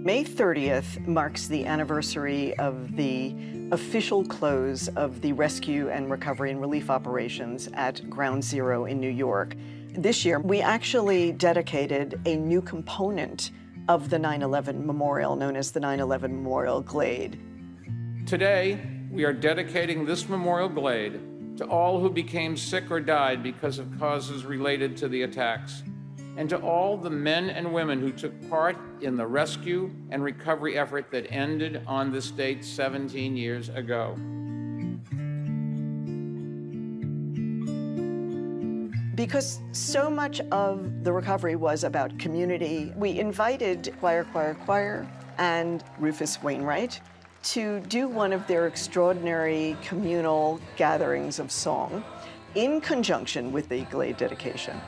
May 30th marks the anniversary of the official close of the rescue and recovery and relief operations at Ground Zero in New York. This year, we actually dedicated a new component of the 9/11 memorial, known as the 9/11 Memorial Glade. Today, we are dedicating this memorial glade to all who became sick or died because of causes related to the attacks, and to all the men and women who took part in the rescue and recovery effort that ended on this date 17 years ago. Because so much of the recovery was about community, we invited Choir and Rufus Wainwright to do one of their extraordinary communal gatherings of song in conjunction with the Glade dedication.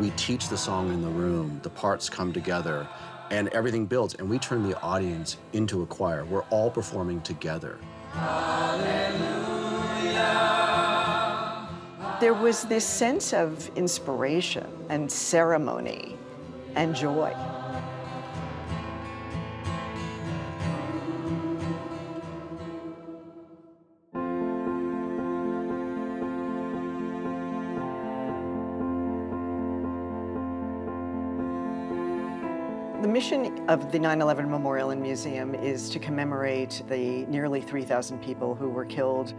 We teach the song in the room, the parts come together, and everything builds, and we turn the audience into a choir. We're all performing together. Hallelujah. There was this sense of inspiration and ceremony and joy. The mission of the 9/11 Memorial and Museum is to commemorate the nearly 3,000 people who were killed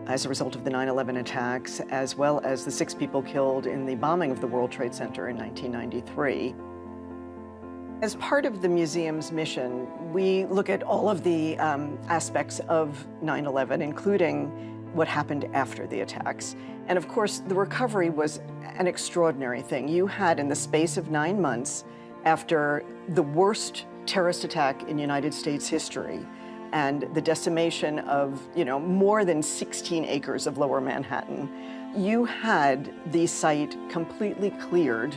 as a result of the 9/11 attacks, as well as the 6 people killed in the bombing of the World Trade Center in 1993. As part of the museum's mission, we look at all of the aspects of 9/11, including what happened after the attacks. And of course, the recovery was an extraordinary thing. You had, in the space of 9 months, after the worst terrorist attack in United States history and the decimation of, more than 16 acres of Lower Manhattan, you had the site completely cleared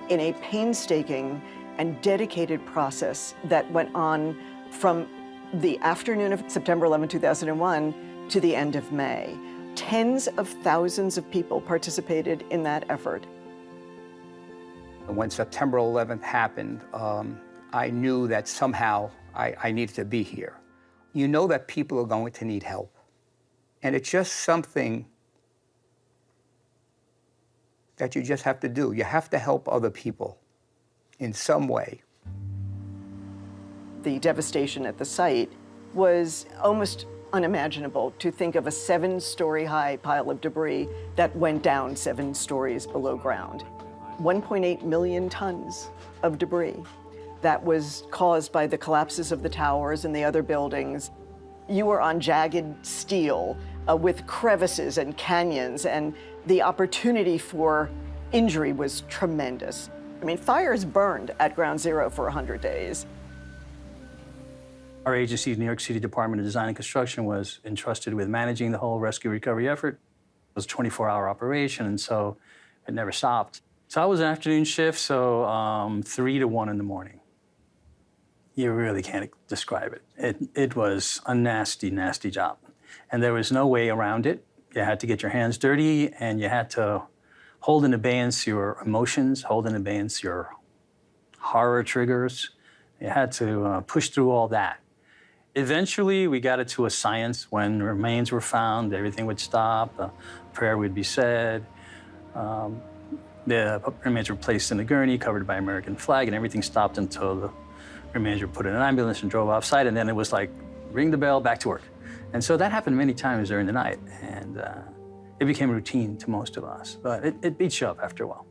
in a painstaking and dedicated process that went on from the afternoon of September 11, 2001 to the end of May. Tens of thousands of people participated in that effort. When September 11th happened, I knew that somehow I needed to be here. You know that people are going to need help. And it's just something that you just have to do. You have to help other people in some way. The devastation at the site was almost unimaginable. To think of a 7-story high pile of debris that went down 7 stories below ground. 1.8 million tons of debris that was caused by the collapses of the towers and the other buildings. You were on jagged steel with crevices and canyons, and the opportunity for injury was tremendous. I mean, fires burned at Ground Zero for 100 days. Our agency, New York City Department of Design and Construction, was entrusted with managing the whole rescue recovery effort. It was a 24-hour operation, and so it never stopped. So I was an afternoon shift, so 3 to 1 in the morning. You really can't describe it. It was a nasty, nasty job. And there was no way around it. You had to get your hands dirty, and you had to hold in abeyance your emotions, hold in abeyance your horror triggers. You had to push through all that. Eventually, we got it to a science. When remains were found, everything would stop, a prayer would be said. The remains were placed in a gurney covered by American flag, and everything stopped until the remains were put in an ambulance and drove off-site, and then it was like, ring the bell, back to work. And so that happened many times during the night, and it became routine to most of us, but it beats you up after a while.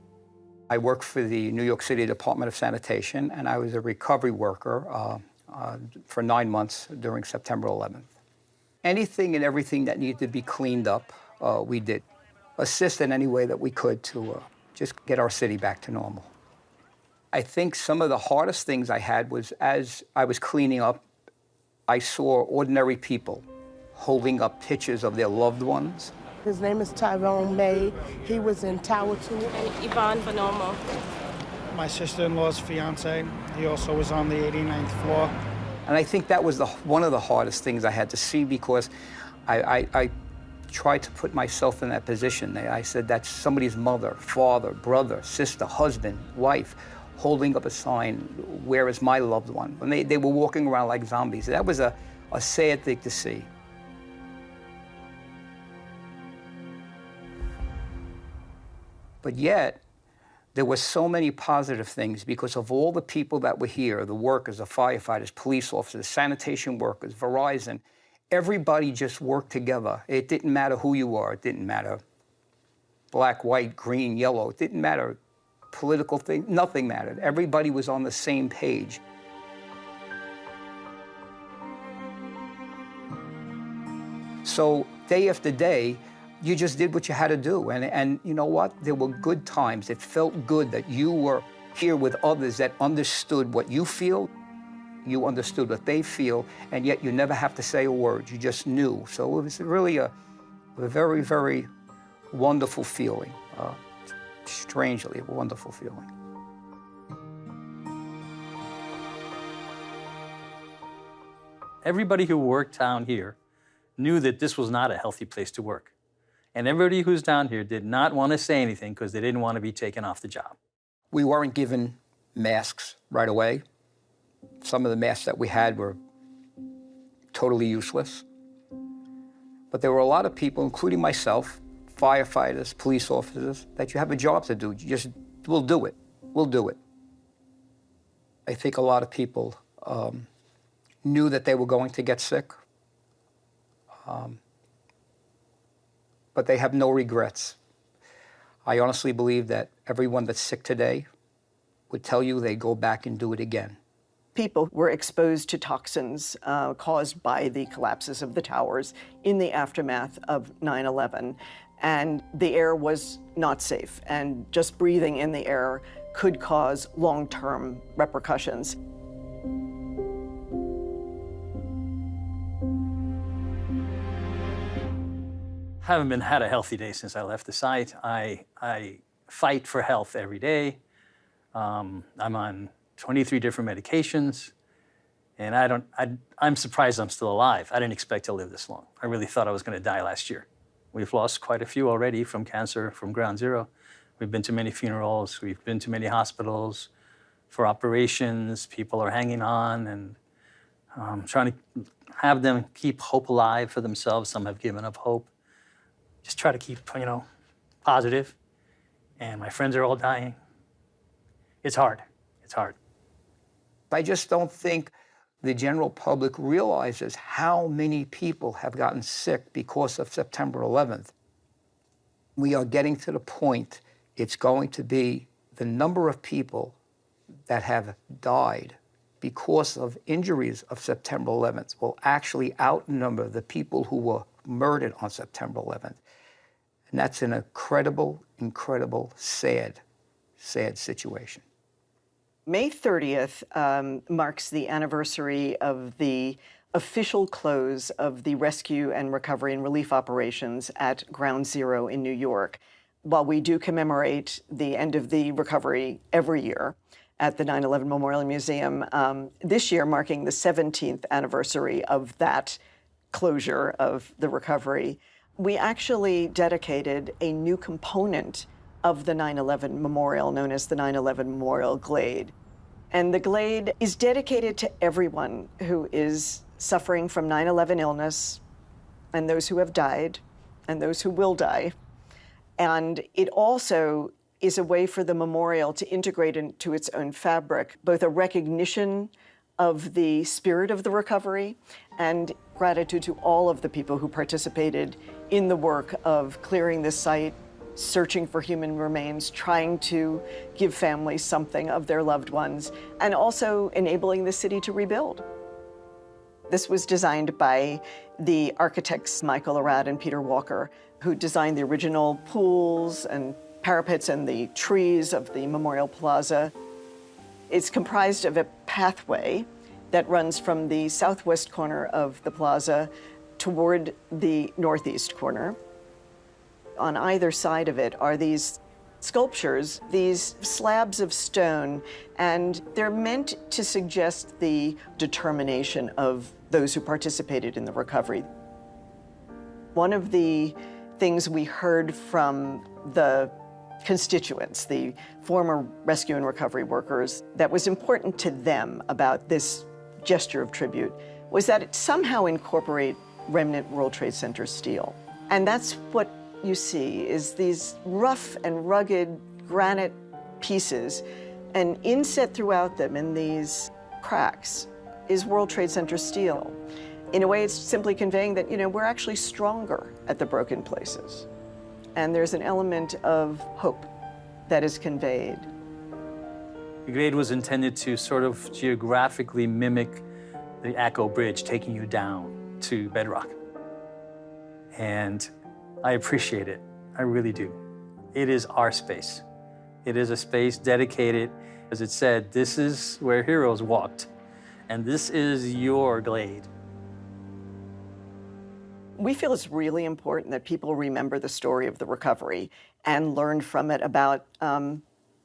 I worked for the New York City Department of Sanitation, and I was a recovery worker for 9 months during September 11th. Anything and everything that needed to be cleaned up, we did. Assist in any way that we could to just get our city back to normal. I think some of the hardest things I had was, as I was cleaning up, I saw ordinary people holding up pictures of their loved ones. His name is Tyrone May. He was in Tower 2. And Yvonne Bonomo. My sister-in-law's fiance. He also was on the 89th floor. And I think that was one of the hardest things I had to see, because I tried to put myself in that position. I said, that's somebody's mother, father, brother, sister, husband, wife, holding up a sign, where is my loved one? And they were walking around like zombies. That was a sad thing to see. But yet, there were so many positive things because of all the people that were here, the workers, the firefighters, police officers, sanitation workers, Verizon. Everybody just worked together. It didn't matter who you are. It didn't matter black, white, green, yellow. It didn't matter political thing. Nothing mattered. Everybody was on the same page. So day after day, you just did what you had to do. And you know what? There were good times. It felt good that you were here with others that understood what you feel. You understood what they feel, and yet you never have to say a word. You just knew. So it was really a very, very wonderful feeling. Strangely, a wonderful feeling. Everybody who worked down here knew that this was not a healthy place to work. And everybody who's down here did not want to say anything because they didn't want to be taken off the job. We weren't given masks right away. Some of the masks that we had were totally useless. But there were a lot of people, including myself, firefighters, police officers, that you have a job to do. We'll do it. We'll do it. I think a lot of people knew that they were going to get sick. But they have no regrets. I honestly believe that everyone that's sick today would tell you they go back and do it again. People were exposed to toxins caused by the collapses of the towers in the aftermath of 9/11, and the air was not safe, and just breathing in the air could cause long-term repercussions. Haven't had a healthy day since I left the site. I fight for health every day. I'm on 23 different medications, and I'm surprised I'm still alive. I didn't expect to live this long. I really thought I was going to die last year. We've lost quite a few already from cancer, from ground zero. We've been to many funerals. We've been to many hospitals for operations. People are hanging on, and trying to have them keep hope alive for themselves. Some have given up hope. Just try to keep, positive. And my friends are all dying. It's hard. It's hard. I just don't think the general public realizes how many people have gotten sick because of September 11th. We are getting to the point, it's going to be the number of people that have died because of injuries of September 11th will actually outnumber the people who were murdered on September 11th. And that's an incredible, incredible, sad, sad situation. May 30th marks the anniversary of the official close of the rescue and recovery and relief operations at Ground Zero in New York. While we do commemorate the end of the recovery every year at the 9/11 Memorial Museum, this year marking the 17th anniversary of that closure of the recovery, we actually dedicated a new component of the 9/11 Memorial known as the 9/11 Memorial Glade. And the Glade is dedicated to everyone who is suffering from 9/11 illness, and those who have died, and those who will die. And it also is a way for the memorial to integrate into its own fabric, both a recognition of the spirit of the recovery and gratitude to all of the people who participated in the work of clearing the site, searching for human remains, trying to give families something of their loved ones, and also enabling the city to rebuild. This was designed by the architects Michael Arad and Peter Walker, who designed the original pools and parapets and the trees of the Memorial Plaza. It's comprised of a pathway that runs from the southwest corner of the plaza toward the northeast corner. On either side of it are these sculptures, these slabs of stone, and they're meant to suggest the determination of those who participated in the recovery. One of the things we heard from the constituents, the former rescue and recovery workers, that was important to them about this gesture of tribute was that it somehow incorporate remnant World Trade Center steel. And that's what you see, is these rough and rugged granite pieces, and inset throughout them in these cracks is World Trade Center steel. In a way, it's simply conveying that, we're actually stronger at the broken places. And there's an element of hope that is conveyed. The grade was intended to sort of geographically mimic the Acco Bridge, taking you down to bedrock. And I appreciate it. I really do. It is our space. It is a space dedicated, as it said, this is where heroes walked, and this is your glade. We feel it's really important that people remember the story of the recovery and learn from it about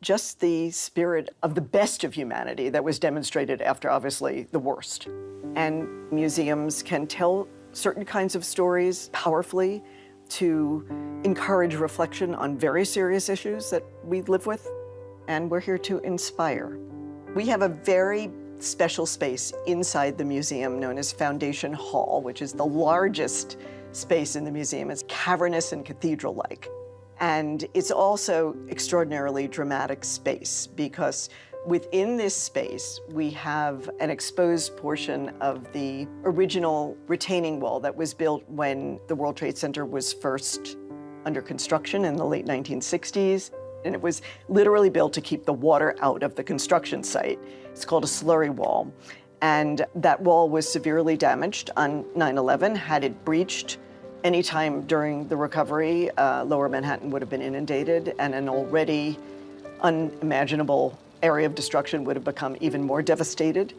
just the spirit of the best of humanity that was demonstrated after, obviously, the worst. And museums can tell certain kinds of stories powerfully to encourage reflection on very serious issues that we live with, and we're here to inspire. We have a very special space inside the museum known as Foundation Hall, which is the largest space in the museum. It's cavernous and cathedral-like. And it's also extraordinarily dramatic space because within this space, we have an exposed portion of the original retaining wall that was built when the World Trade Center was first under construction in the late 1960s. And it was literally built to keep the water out of the construction site. It's called a slurry wall. And that wall was severely damaged on 9/11. Had it breached any time during the recovery, Lower Manhattan would have been inundated, and an already unimaginable area of destruction would have become even more devastated.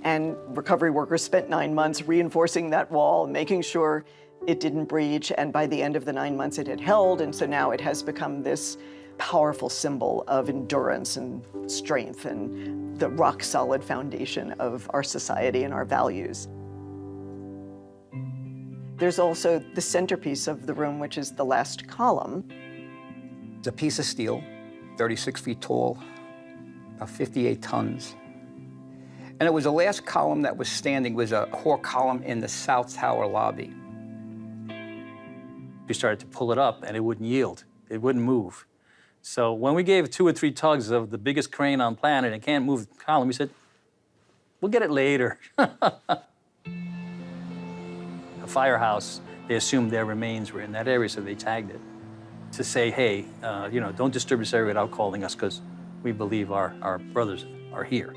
And recovery workers spent 9 months reinforcing that wall, making sure it didn't breach. And by the end of the 9 months, it had held. And so now it has become this powerful symbol of endurance and strength and the rock-solid foundation of our society and our values. There's also the centerpiece of the room, which is the last column. It's a piece of steel, 36 feet tall, about 58 tons. And it was the last column that was standing, was a core column in the South Tower lobby. We started to pull it up, and it wouldn't yield. It wouldn't move. So when we gave 2 or 3 tugs of the biggest crane on planet and can't move the column, we said, we'll get it later. A firehouse, they assumed their remains were in that area, so they tagged it to say, hey, don't disturb this area without calling us because we believe our brothers are here.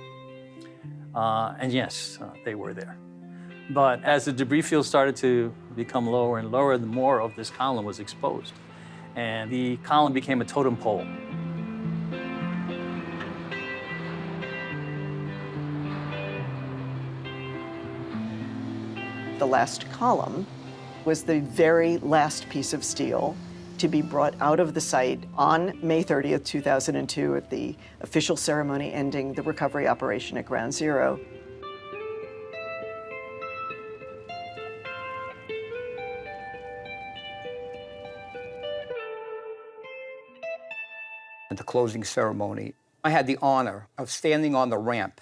And yes, they were there. But as the debris field started to become lower and lower, the more of this column was exposed. And the column became a totem pole. The last column was the very last piece of steel to be brought out of the site on May 30th, 2002, at the official ceremony ending the recovery operation at Ground Zero. At the closing ceremony, I had the honor of standing on the ramp.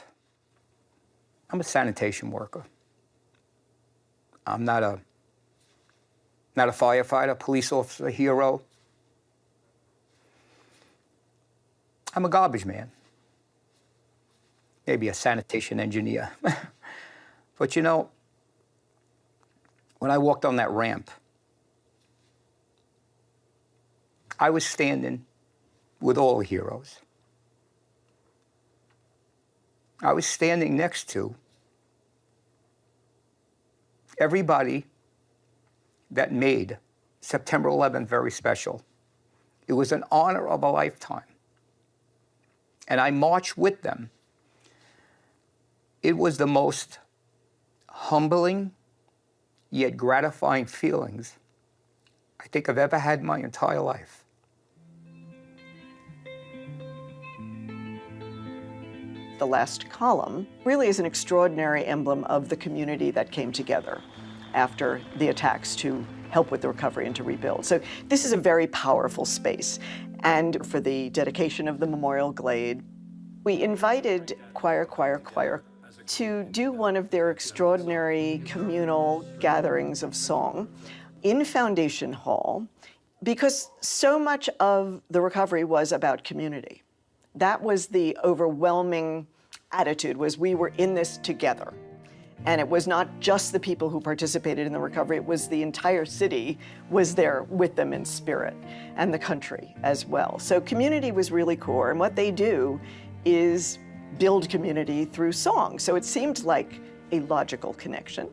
I'm a sanitation worker. I'm not a firefighter, police officer, hero. I'm a garbage man. Maybe a sanitation engineer. But when I walked on that ramp, I was standing with all the heroes. I was standing next to everybody that made September 11th very special. It was an honor of a lifetime. And I marched with them. It was the most humbling yet gratifying feelings I think I've ever had in my entire life. The last column really is an extraordinary emblem of the community that came together after the attacks to help with the recovery and to rebuild. So this is a very powerful space. And for the dedication of the Memorial Glade, we invited choir to do one of their extraordinary communal gatherings of song in Foundation Hall, because so much of the recovery was about community. That was the overwhelming attitude, was we were in this together. And it was not just the people who participated in the recovery, it was the entire city was there with them in spirit, and the country as well. So community was really core, and what they do is build community through song. So it seemed like a logical connection.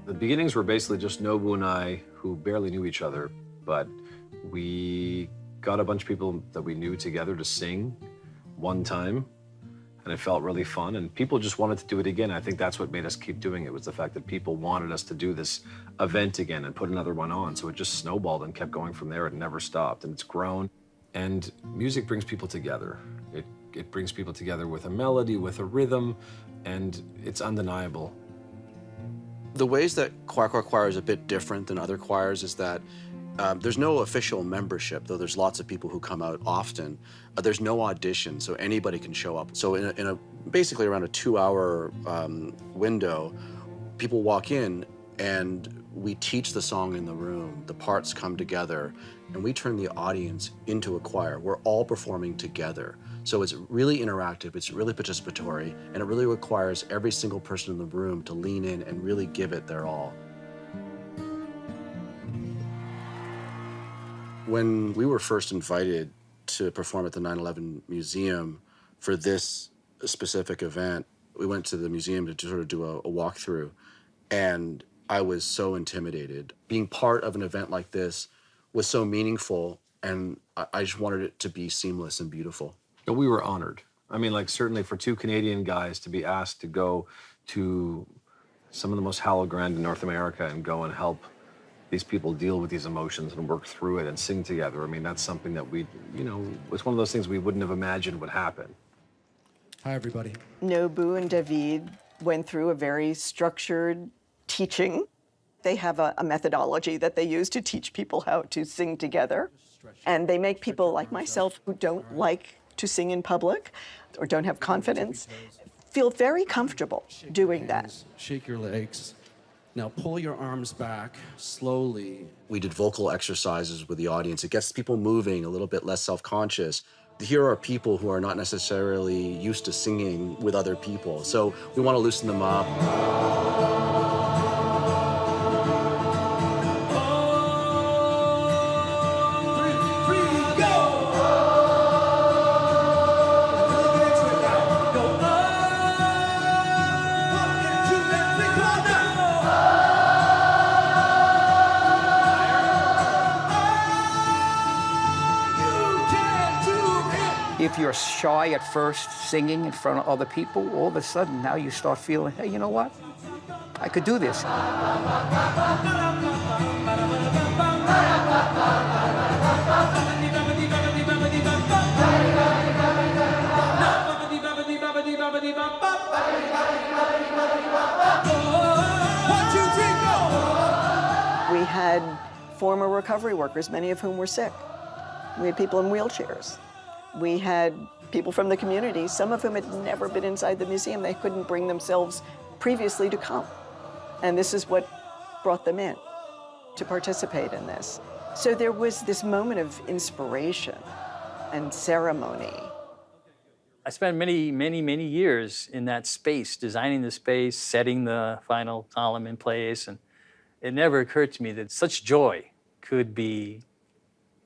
The beginnings were basically just Nobu and I, who barely knew each other, but we got a bunch of people that we knew together to sing one time, and it felt really fun, and people just wanted to do it again. I think that's what made us keep doing it, was the fact that people wanted us to do this event again and put another one on. So it just snowballed and kept going from there. It never stopped, and it's grown. And music brings people together. It brings people together with a melody, with a rhythm, and it's undeniable. The ways that choir is a bit different than other choirs is that there's no official membership, though there's lots of people who come out often. There's no audition, so anybody can show up. So in a basically around a 2-hour window, people walk in and we teach the song in the room. The parts come together and we turn the audience into a choir. We're all performing together. So it's really interactive, it's really participatory, and it really requires every single person in the room to lean in and really give it their all. When we were first invited to perform at the 9/11 Museum for this specific event, we went to the museum to sort of do a walkthrough, and I was so intimidated. Being part of an event like this was so meaningful, and I just wanted it to be seamless and beautiful. But we were honored. I mean, like, certainly for two Canadian guys to be asked to go to some of the most hallowed ground in North America and go and help these people deal with these emotions and work through it and sing together. I mean, that's something that we, it's one of those things we wouldn't have imagined would happen. Hi, everybody. Nobu and David went through a very structured teaching. They have a methodology that they use to teach people how to sing together. And they make people like myself who don't like to sing in public or don't have confidence feel very comfortable doing that. Shake your legs. Now pull your arms back slowly. We did vocal exercises with the audience. It gets people moving, a little bit less self-conscious. Here are people who are not necessarily used to singing with other people, so we want to loosen them up. If you're shy at first singing in front of other people, all of a sudden now you start feeling, hey, you know what? I could do this. We had former recovery workers, many of whom were sick. We had people in wheelchairs. We had people from the community, some of whom had never been inside the museum. They couldn't bring themselves previously to come. And this is what brought them in to participate in this. So there was this moment of inspiration and ceremony. I spent many years in that space, designing the space, setting the final column in place, and it never occurred to me that such joy could be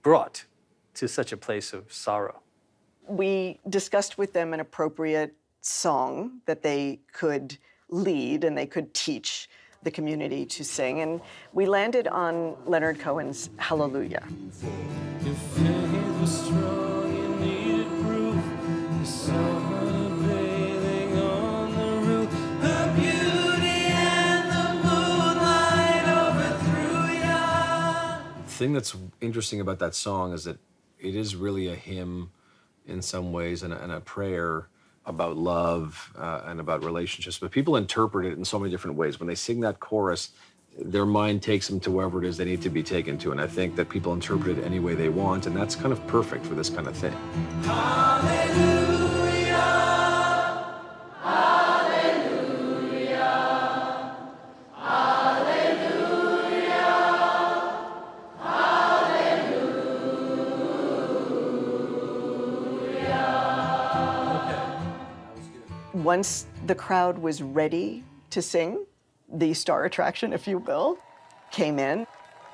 brought to such a place of sorrow. We discussed with them an appropriate song that they could lead and they could teach the community to sing, and we landed on Leonard Cohen's Hallelujah. Your faith was strong, you needed proof. You saw her bathing on the roof. Her beauty and the moonlight overthrew ya. The thing that's interesting about that song is that it is really a hymn in some ways and a prayer about love and about relationships, but people interpret it in so many different ways. When they sing that chorus, their mind takes them to wherever it is they need to be taken to. And I think that people interpret it any way they want, and that's kind of perfect for this kind of thing. Once the crowd was ready to sing, the star attraction, if you will, came in.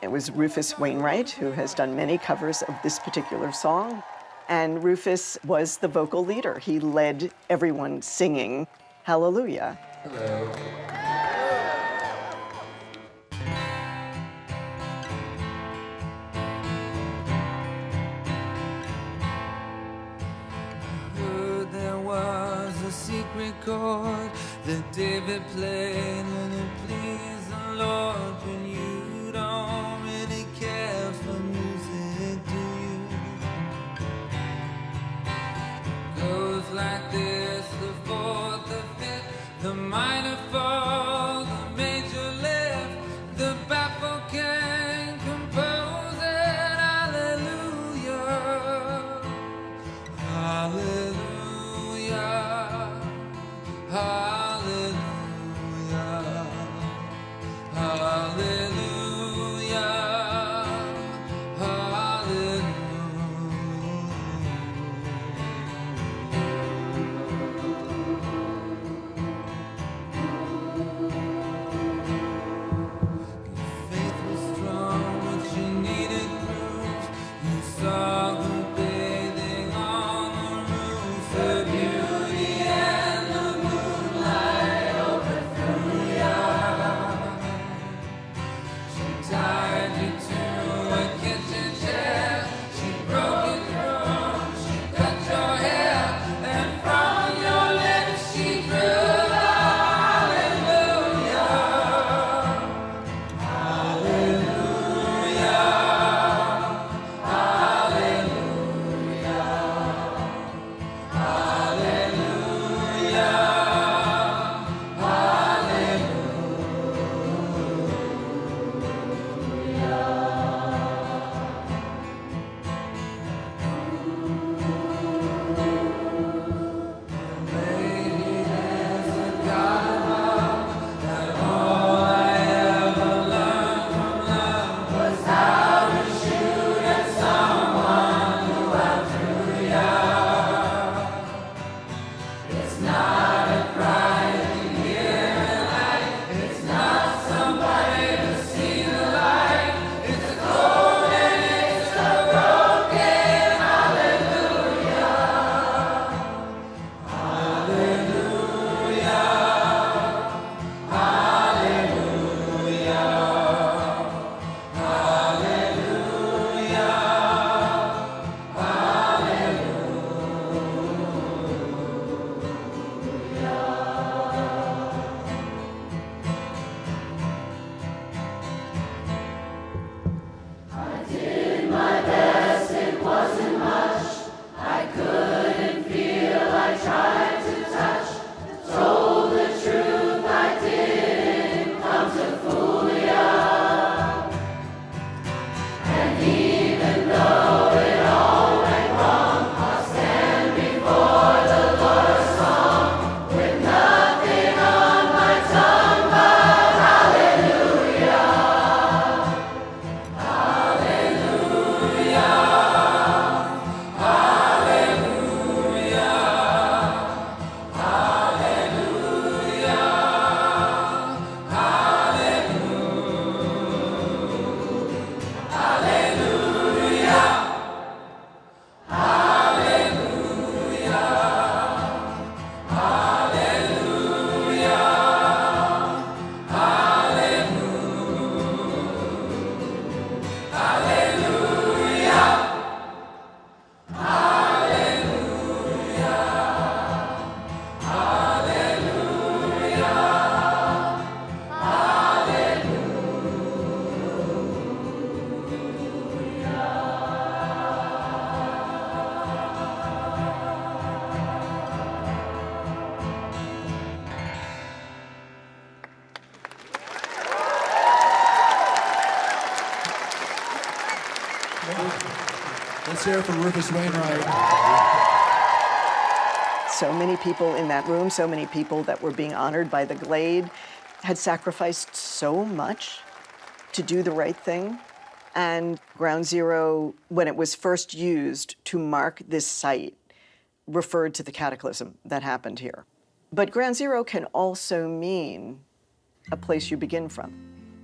It was Rufus Wainwright, who has done many covers of this particular song. And Rufus was the vocal leader. He led everyone singing Hallelujah. Hello. Secret chord that David played and it pleased the Lord, but you don't really care for music, do you? Goes like this, the fourth, the fifth, the minor fall, the major lift, the baffled king composing hallelujah, hallelujah. Hallelujah, hallelujah, Your faith was strong, but you needed proof. You saw her bathing on the roof, her beauty and the moonlight overthrew ya. She tied you to a kitchen chair, she broke your throat, she cut your hair, and from your lips she drew the hallelujah, hallelujah, hallelujah, hallelujah, Maybe there's a God above, that all I ever learned from love was how to shoot at someone who outdrew ya. It's not a cry that you hear in light, it's not somebody to see the light, it's a cold and it's a broken hallelujah, hallelujah, hallelujah, hallelujah, hallelujah. share for Rufus Wainwright. So many people in that room, so many people that were being honored by the Glade had sacrificed so much to do the right thing. And Ground Zero, when it was first used to mark this site, referred to the cataclysm that happened here. But Ground Zero can also mean a place you begin from,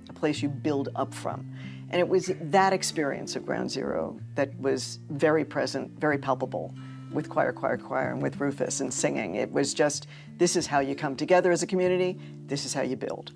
a place you build up from. And it was that experience of Ground Zero that was very present, very palpable with Choir, Choir, Choir, and with Rufus and singing. It was just, this is how you come together as a community, this is how you build.